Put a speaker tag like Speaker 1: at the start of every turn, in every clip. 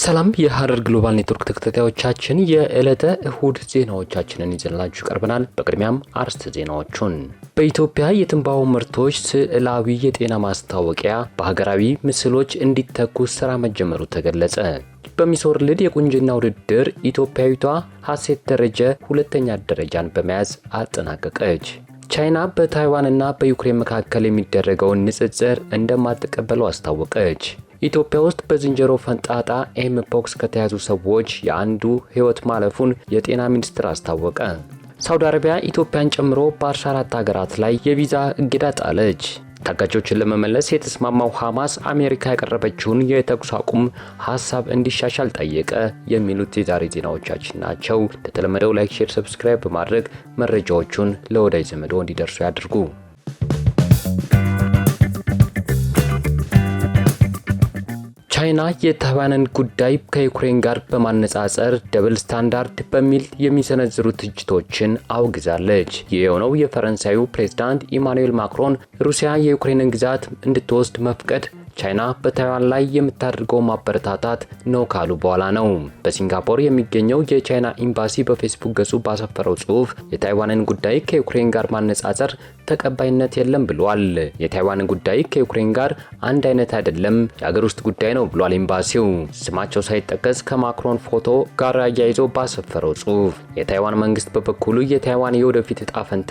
Speaker 1: ሰላም የሐረር ግሎባል ኔትወርክ ተከታታዮቻችን የዕለተ እሁድ ዜናዎቻችንን ይዘንላችሁ ቀርበናል። በቅድሚያም አርዕስተ ዜናዎቹን። በኢትዮጵያ የትንባሆ ምርቶች ስዕላዊ የጤና ማስታወቂያ በሀገራዊ ምስሎች እንዲተኩ ስራ መጀመሩ ተገለጸ። በሚስ ወርልድ የቁንጅና ውድድር ኢትዮጵያዊቷ ሀሴት ደረጀ ሁለተኛ ደረጃን በመያዝ አጠናቀቀች። ቻይና በታይዋንና በዩክሬን መካከል የሚደረገውን ንጽጽር እንደማትቀበለው አስታወቀች። ኢትዮጵያ ውስጥ በዝንጀሮ ፈንጣጣ ኤምፖክስ ከተያዙ ሰዎች የአንዱ ሕይወት ማለፉን የጤና ሚኒስቴር አስታወቀ። ሳውዲ አረቢያ ኢትዮጵያን ጨምሮ በ14 ሀገራት ላይ የቪዛ እገዳ ጣለች። ታጋቾችን ለመመለስ የተስማማው ሐማስ አሜሪካ ያቀረበችውን የተኩስ አቁም ሐሳብ እንዲሻሻል ጠየቀ። የሚሉት የዛሬ ዜናዎቻችን ናቸው። እንደተለመደው ላይክ፣ ሼር፣ ሰብስክራይብ በማድረግ መረጃዎቹን ለወዳጅ ዘመዶ እንዲደርሱ ያድርጉ። ቻይና የታይዋንን ጉዳይ ከዩክሬን ጋር በማነጻጸር ደብል ስታንዳርድ በሚል የሚሰነዝሩ ትችቶችን አውግዛለች። የሆነው የፈረንሳዩ ፕሬዝዳንት ኢማኑኤል ማክሮን ሩሲያ የዩክሬንን ግዛት እንድትወስድ መፍቀድ ቻይና በታይዋን ላይ የምታደርገው ማበረታታት ነው ካሉ በኋላ ነው። በሲንጋፖር የሚገኘው የቻይና ኤምባሲ በፌስቡክ ገጹ ባሰፈረው ጽሑፍ የታይዋንን ጉዳይ ከዩክሬን ጋር ማነጻጸር ተቀባይነት የለም ብሏል። የታይዋን ጉዳይ ከዩክሬን ጋር አንድ አይነት አይደለም፣ የሀገር ውስጥ ጉዳይ ነው ብሏል ኤምባሲው። ስማቸው ሳይጠቀስ ከማክሮን ፎቶ ጋር አያይዞ ባሰፈረው ጽሑፍ የታይዋን መንግስት በበኩሉ የታይዋን የወደፊት እጣ ፈንታ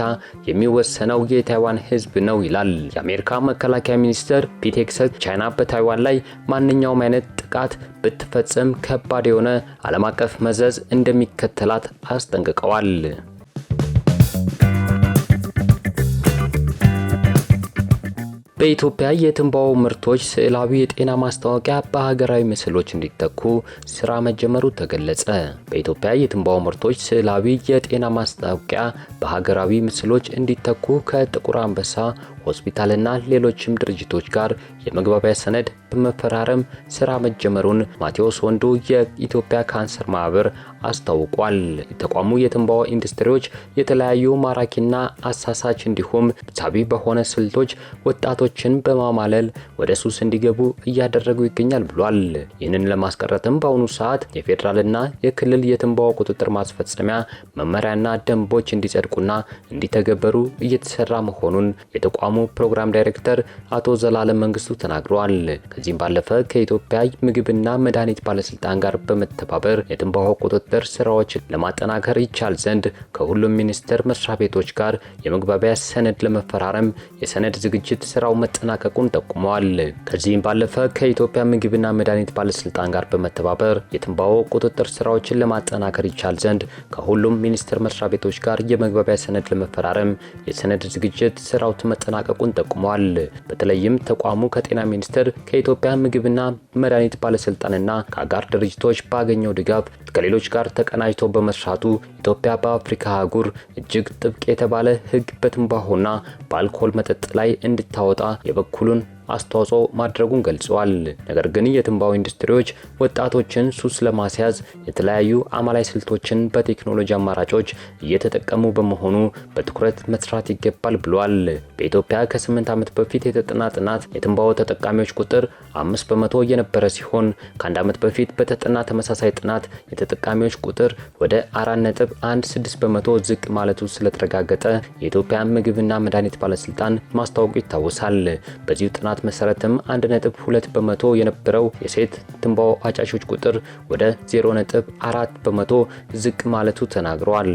Speaker 1: የሚወሰነው የታይዋን ሕዝብ ነው ይላል። የአሜሪካ መከላከያ ሚኒስትር ፒት ሄግሴት ቻይና በታይዋን ላይ ማንኛውም አይነት ጥቃት ብትፈጽም ከባድ የሆነ ዓለም አቀፍ መዘዝ እንደሚከተላት አስጠንቅቀዋል። በኢትዮጵያ የትንባሆ ምርቶች ስዕላዊ የጤና ማስታወቂያ በሀገራዊ ምስሎች እንዲተኩ ስራ መጀመሩ ተገለጸ። በኢትዮጵያ የትንባሆ ምርቶች ስዕላዊ የጤና ማስታወቂያ በሀገራዊ ምስሎች እንዲተኩ ከጥቁር አንበሳ ሆስፒታልና ሌሎችም ድርጅቶች ጋር የመግባቢያ ሰነድ በመፈራረም ስራ መጀመሩን ማቴዎስ ወንዱ የኢትዮጵያ ካንሰር ማህበር አስታውቋል። ተቋሙ የትንባሆ ኢንዱስትሪዎች የተለያዩ ማራኪና አሳሳች እንዲሁም ሳቢ በሆነ ስልቶች ወጣቶችን በማማለል ወደ ሱስ እንዲገቡ እያደረጉ ይገኛል ብሏል። ይህንን ለማስቀረትም በአሁኑ ሰዓት የፌዴራልና የክልል የትንባሆ ቁጥጥር ማስፈጸሚያ መመሪያና ደንቦች እንዲጸድቁና እንዲተገበሩ እየተሰራ መሆኑን የተቋሙ ፕሮግራም ዳይሬክተር አቶ ዘላለም መንግስቱ ተናግረዋል። ከዚህም ባለፈ ከኢትዮጵያ ምግብና መድኃኒት ባለስልጣን ጋር በመተባበር የትንባሆ ቁጥጥር ስራዎችን ለማጠናከር ይቻል ዘንድ ከሁሉም ሚኒስቴር መስሪያ ቤቶች ጋር የመግባቢያ ሰነድ ለመፈራረም የሰነድ ዝግጅት ስራው መጠናቀቁን ጠቁመዋል። ከዚህም ባለፈ ከኢትዮጵያ ምግብና መድኃኒት ባለስልጣን ጋር በመተባበር የትንባሆ ቁጥጥር ስራዎችን ለማጠናከር ይቻል ዘንድ ከሁሉም ሚኒስቴር መስሪያ ቤቶች ጋር የመግባቢያ ሰነድ ለመፈራረም የሰነድ ዝግጅት ስራው መጠናቀቁን ጠቁመዋል። በተለይም ተቋሙ ከጤና ሚኒስቴር ከኢትዮጵያ ምግብና መድኃኒት ባለስልጣንና ከአጋር ድርጅቶች ባገኘው ድጋፍ ከሌሎች ጋር ተቀናጅቶ በመስራቱ ኢትዮጵያ በአፍሪካ አህጉር እጅግ ጥብቅ የተባለ ሕግ በትንባሆና በአልኮል መጠጥ ላይ እንድታወጣ የበኩሉን አስተዋጽኦ ማድረጉን ገልጸዋል። ነገር ግን የትንባሆ ኢንዱስትሪዎች ወጣቶችን ሱስ ለማስያዝ የተለያዩ አማላይ ስልቶችን በቴክኖሎጂ አማራጮች እየተጠቀሙ በመሆኑ በትኩረት መስራት ይገባል ብሏል። በኢትዮጵያ ከ8 ዓመት በፊት የተጠና ጥናት የትንባሆ ተጠቃሚዎች ቁጥር 5% የነበረ ሲሆን ከአንድ ዓመት በፊት በተጠና ተመሳሳይ ጥናት የተጠቃሚዎች ቁጥር ወደ 4.16% ዝቅ ማለቱ ስለተረጋገጠ የኢትዮጵያ ምግብና መድኃኒት ባለስልጣን ማስታወቁ ይታወሳል። በዚሁ ጥናት መሰረትም 1.2% የነበረው የሴት ትንባሆ አጫሾች ቁጥር ወደ 0.4% ዝቅ ማለቱ ተናግሯል።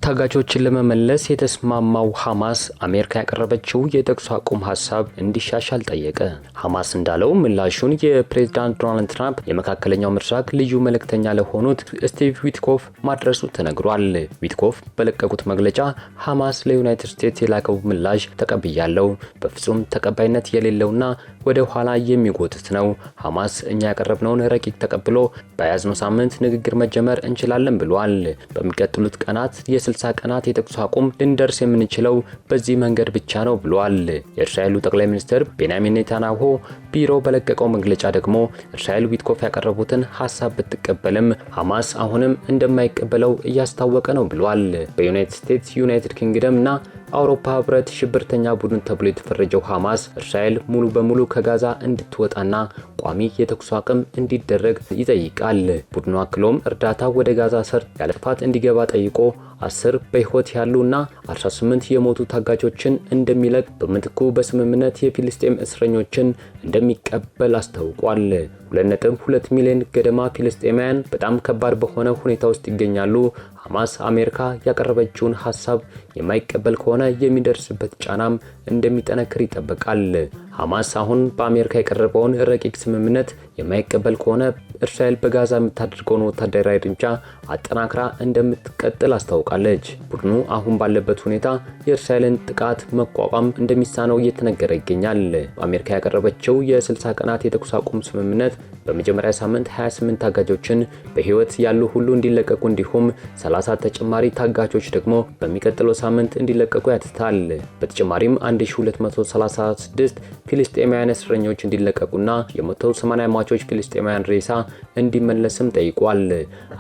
Speaker 1: ታጋቾችን ለመመለስ የተስማማው ሐማስ አሜሪካ ያቀረበችው የተኩስ አቁም ሐሳብ እንዲሻሻል ጠየቀ። ሐማስ እንዳለው ምላሹን የፕሬዝዳንት ዶናልድ ትራምፕ የመካከለኛው ምስራቅ ልዩ መልእክተኛ ለሆኑት ስቲቭ ዊትኮፍ ማድረሱ ተነግሯል። ዊትኮፍ በለቀቁት መግለጫ ሐማስ ለዩናይትድ ስቴትስ የላከው ምላሽ ተቀብያለሁ፣ በፍጹም ተቀባይነት የሌለውና ወደ ኋላ የሚጎትት ነው። ሐማስ እኛ ያቀረብነውን ረቂቅ ተቀብሎ በያዝነው ሳምንት ንግግር መጀመር እንችላለን ብሏል። በሚቀጥሉት ቀናት የ60 ቀናት የተኩስ አቁም ልንደርስ የምንችለው በዚህ መንገድ ብቻ ነው ብሏል። የእስራኤሉ ጠቅላይ ሚኒስትር ቤንያሚን ኔታንያሁ ቢሮ በለቀቀው መግለጫ ደግሞ እስራኤል ዊትኮፍ ያቀረቡትን ሐሳብ ብትቀበልም ሐማስ አሁንም እንደማይቀበለው እያስታወቀ ነው ብሏል። በዩናይትድ ስቴትስ፣ ዩናይትድ ኪንግደም እና አውሮፓ ህብረት ሽብርተኛ ቡድን ተብሎ የተፈረጀው ሐማስ እስራኤል ሙሉ በሙሉ ከጋዛ እንድትወጣና ቋሚ የተኩስ አቁም እንዲደረግ ይጠይቃል። ቡድኑ አክሎም እርዳታ ወደ ጋዛ ሰርጥ ያለ ጥፋት እንዲገባ ጠይቆ 10 በህይወት ያሉና 18 የሞቱ ታጋቾችን እንደሚለቅ በምትኩ በስምምነት የፊልስጤም እስረኞችን እንደሚቀበል አስታውቋል። 2.2 ሚሊዮን ገደማ ፊልስጤማውያን በጣም ከባድ በሆነ ሁኔታ ውስጥ ይገኛሉ። ሐማስ አሜሪካ ያቀረበችውን ሐሳብ የማይቀበል ከሆነ የሚደርስበት ጫናም እንደሚጠነክር ይጠበቃል። ሐማስ አሁን በአሜሪካ የቀረበውን ረቂቅ ስምምነት የማይቀበል ከሆነ እስራኤል በጋዛ የምታደርገውን ወታደራዊ እርምጃ አጠናክራ እንደምትቀጥል አስታውቃለች። ቡድኑ አሁን ባለበት ሁኔታ የእስራኤልን ጥቃት መቋቋም እንደሚሳነው እየተነገረ ይገኛል። አሜሪካ ያቀረበችው የ60 ቀናት የተኩስ አቁም ስምምነት በመጀመሪያ ሳምንት 28 ታጋቾችን በህይወት ያሉ ሁሉ እንዲለቀቁ እንዲሁም 30 ተጨማሪ ታጋቾች ደግሞ በሚቀጥለው ሳምንት እንዲለቀቁ ያትታል። በተጨማሪም 1236 ፊልስጤማውያን እስረኞች እንዲለቀቁና የ180 ሟቾች ፊልስጤማውያን ሬሳ እንዲመለስም ጠይቋል።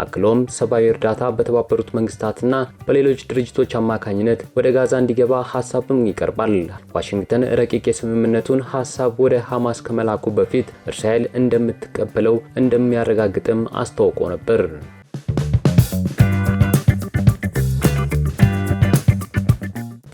Speaker 1: አክሎም ሰብአዊ እርዳታ በተባበሩት መንግስታትና በሌሎች ድርጅቶች አማካኝነት ወደ ጋዛ እንዲገባ ሐሳብም ይቀርባል። ዋሽንግተን ረቂቅ የስምምነቱን ሐሳብ ወደ ሐማስ ከመላኩ በፊት እስራኤል እንደምትቀበለው እንደሚያረጋግጥም አስታውቆ ነበር።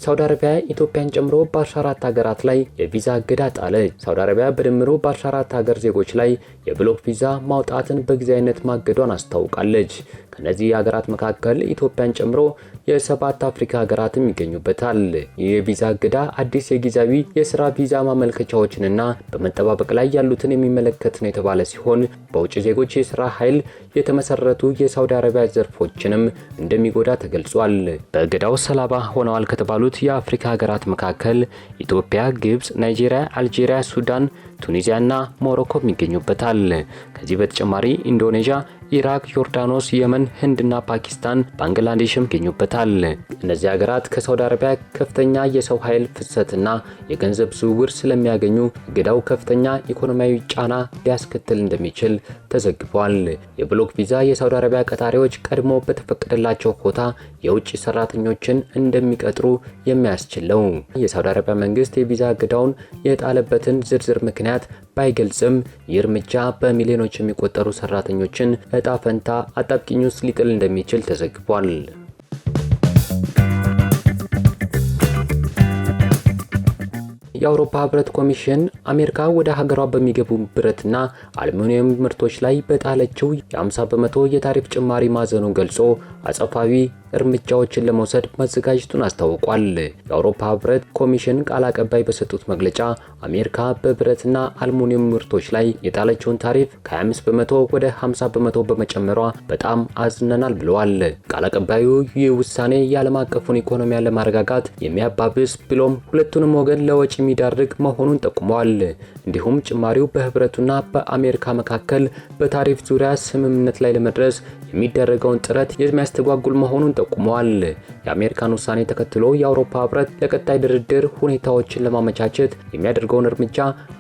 Speaker 1: ሳውዲ አረቢያ ኢትዮጵያን ጨምሮ በ14 ሀገራት ላይ የቪዛ እገዳ ጣለች። ሳውዲ አረቢያ በድምሩ በ14 ሀገር ዜጎች ላይ የብሎክ ቪዛ ማውጣትን በጊዜያዊነት ማገዷን አስታውቃለች። ከነዚህ ሀገራት መካከል ኢትዮጵያን ጨምሮ የሰባት አፍሪካ ሀገራትም ይገኙበታል። ይህ የቪዛ እገዳ አዲስ የጊዜያዊ የስራ ቪዛ ማመልከቻዎችንና በመጠባበቅ ላይ ያሉትን የሚመለከት ነው የተባለ ሲሆን በውጭ ዜጎች የስራ ኃይል የተመሰረቱ የሳውዲ አረቢያ ዘርፎችንም እንደሚጎዳ ተገልጿል። በእገዳው ሰለባ ሆነዋል ከተባሉት የአፍሪካ ሀገራት መካከል ኢትዮጵያ፣ ግብጽ፣ ናይጄሪያ፣ አልጄሪያ፣ ሱዳን፣ ቱኒዚያና ሞሮኮም ይገኙበታል። ከዚህ በተጨማሪ ኢንዶኔዥያ፣ ኢራቅ፣ ዮርዳኖስ፣ የመን፣ ህንድና ፓኪስታን፣ ባንግላዴሽም ይገኙበታል። እነዚህ ሀገራት ከሳውዲ አረቢያ ከፍተኛ የሰው ኃይል ፍሰትና የገንዘብ ዝውውር ስለሚያገኙ እገዳው ከፍተኛ ኢኮኖሚያዊ ጫና ሊያስከትል እንደሚችል ተዘግቧል። የብሎክ ቪዛ የሳውዲ አረቢያ ቀጣሪዎች ቀድሞ በተፈቀደላቸው ኮታ የውጭ ሰራተኞችን እንደሚቀጥሩ የሚያስችል ነው። የሳውዲ አረቢያ መንግስት የቪዛ እገዳውን የጣለበትን ዝርዝር ምክንያት ባይገልጽም ይህ እርምጃ በሚሊዮኖች የሚቆጠሩ ሰራተኞችን እጣ ፈንታ አጣብቂኝ ውስጥ ሊጥል እንደሚችል ተዘግቧል። የአውሮፓ ህብረት ኮሚሽን አሜሪካ ወደ ሀገሯ በሚገቡ ብረትና አሉሚኒየም ምርቶች ላይ በጣለችው የ50 በመቶ የታሪፍ ጭማሪ ማዘኑን ገልጾ አጸፋዊ እርምጃዎችን ለመውሰድ መዘጋጀቱን አስታውቋል። የአውሮፓ ህብረት ኮሚሽን ቃል አቀባይ በሰጡት መግለጫ አሜሪካ በብረትና አሉሚኒየም ምርቶች ላይ የጣለችውን ታሪፍ ከ25 በመቶ ወደ 50 በመቶ በመጨመሯ በጣም አዝነናል ብለዋል። ቃል አቀባዩ ይህ ውሳኔ የዓለም አቀፉን ኢኮኖሚ ለማረጋጋት የሚያባብስ ብሎም ሁለቱንም ወገን ለወጪ የሚዳርግ መሆኑን ጠቁመዋል። እንዲሁም ጭማሪው በህብረቱና በአሜሪካ መካከል በታሪፍ ዙሪያ ስምምነት ላይ ለመድረስ የሚደረገውን ጥረት የሚያስተጓጉል መሆኑን ጠቁመዋል። የአሜሪካን ውሳኔ ተከትሎ የአውሮፓ ህብረት ለቀጣይ ድርድር ሁኔታዎችን ለማመቻቸት የሚያደርገውን እርምጃ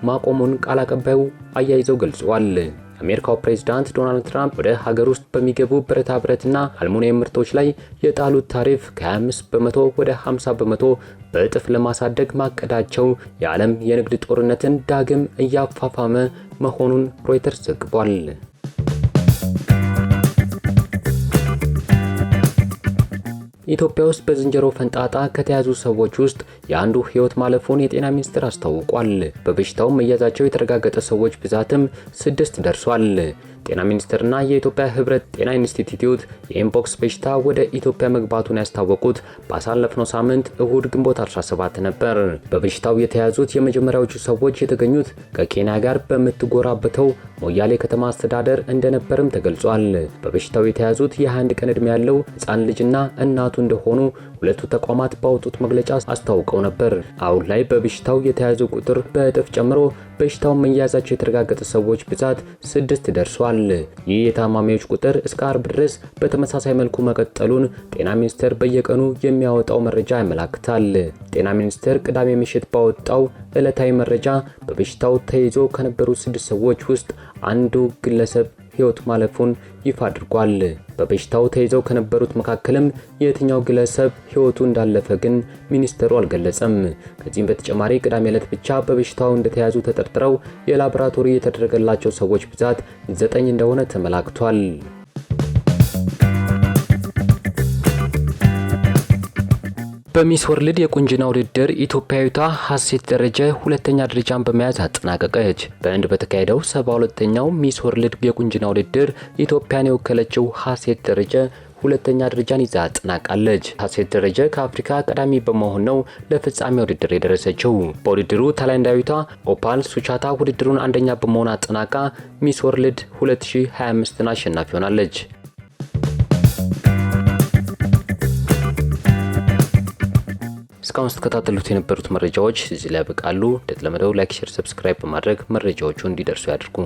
Speaker 1: ማቆሙን ቃል አቀባዩ አያይዘው ገልጸዋል። የአሜሪካው ፕሬዝዳንት ዶናልድ ትራምፕ ወደ ሀገር ውስጥ በሚገቡ ብረታ ብረትና አልሙኒየም ምርቶች ላይ የጣሉት ታሪፍ ከ25 በመቶ ወደ 50 በመቶ በእጥፍ ለማሳደግ ማቀዳቸው የዓለም የንግድ ጦርነትን ዳግም እያፋፋመ መሆኑን ሮይተርስ ዘግቧል። ኢትዮጵያ ውስጥ በዝንጀሮ ፈንጣጣ ከተያዙ ሰዎች ውስጥ የአንዱ ህይወት ማለፉን የጤና ሚኒስቴር አስታውቋል። በበሽታው መያዛቸው የተረጋገጠ ሰዎች ብዛትም 6 ደርሷል። ጤና ሚኒስቴርና የኢትዮጵያ ህብረት ጤና ኢንስቲትዩት የኢምፖክስ በሽታ ወደ ኢትዮጵያ መግባቱን ያስታወቁት ባሳለፍነው ሳምንት እሁድ ግንቦት 17 ነበር። በበሽታው የተያዙት የመጀመሪያዎቹ ሰዎች የተገኙት ከኬንያ ጋር በምትጎራበተው ሞያሌ ከተማ አስተዳደር እንደነበርም ተገልጿል። በበሽታው የተያዙት የ21 ቀን ዕድሜ ያለው ህፃን ልጅና እናቱ እንደሆኑ ሁለቱ ተቋማት ባወጡት መግለጫ አስታውቀው ነበር። አሁን ላይ በበሽታው የተያዙ ቁጥር በእጥፍ ጨምሮ በሽታው መያዛቸው የተረጋገጠ ሰዎች ብዛት 6 ደርሷል። ይህ የታማሚዎች ቁጥር እስከ አርብ ድረስ በተመሳሳይ መልኩ መቀጠሉን ጤና ሚኒስቴር በየቀኑ የሚያወጣው መረጃ ያመለክታል። ጤና ሚኒስቴር ቅዳሜ ምሽት ባወጣው ዕለታዊ መረጃ በበሽታው ተይዞ ከነበሩ 6 ሰዎች ውስጥ አንዱ ግለሰብ ሕይወት ማለፉን ይፋ አድርጓል። በበሽታው ተይዘው ከነበሩት መካከልም የትኛው ግለሰብ ሕይወቱ እንዳለፈ ግን ሚኒስቴሩ አልገለጸም። ከዚህም በተጨማሪ ቅዳሜ ዕለት ብቻ በበሽታው እንደተያዙ ተጠርጥረው የላቦራቶሪ የተደረገላቸው ሰዎች ብዛት 9 እንደሆነ ተመላክቷል። በሚስ ወርልድ የቁንጅና ውድድር ኢትዮጵያዊቷ ሀሴት ደረጀ ሁለተኛ ደረጃን በመያዝ አጠናቀቀች። በህንድ በተካሄደው 72ኛው ሚስ ወርልድ የቁንጅና ውድድር ኢትዮጵያን የወከለችው ሀሴት ደረጀ ሁለተኛ ደረጃን ይዛ አጠናቃለች። ሀሴት ደረጀ ከአፍሪካ ቀዳሚ በመሆን ነው ለፍጻሜ ውድድር የደረሰችው። በውድድሩ ታይላንዳዊቷ ኦፓል ሱቻታ ውድድሩን አንደኛ በመሆን አጠናቃ ሚስ ወርልድ 2025ን አሸናፊ ሆናለች። እስካሁን ስትከታተሉት የነበሩት መረጃዎች እዚህ ላይ ያበቃሉ። እንደተለመደው ላይክ፣ ሼር፣ ሰብስክራይብ በማድረግ መረጃዎቹ እንዲደርሱ ያድርጉ።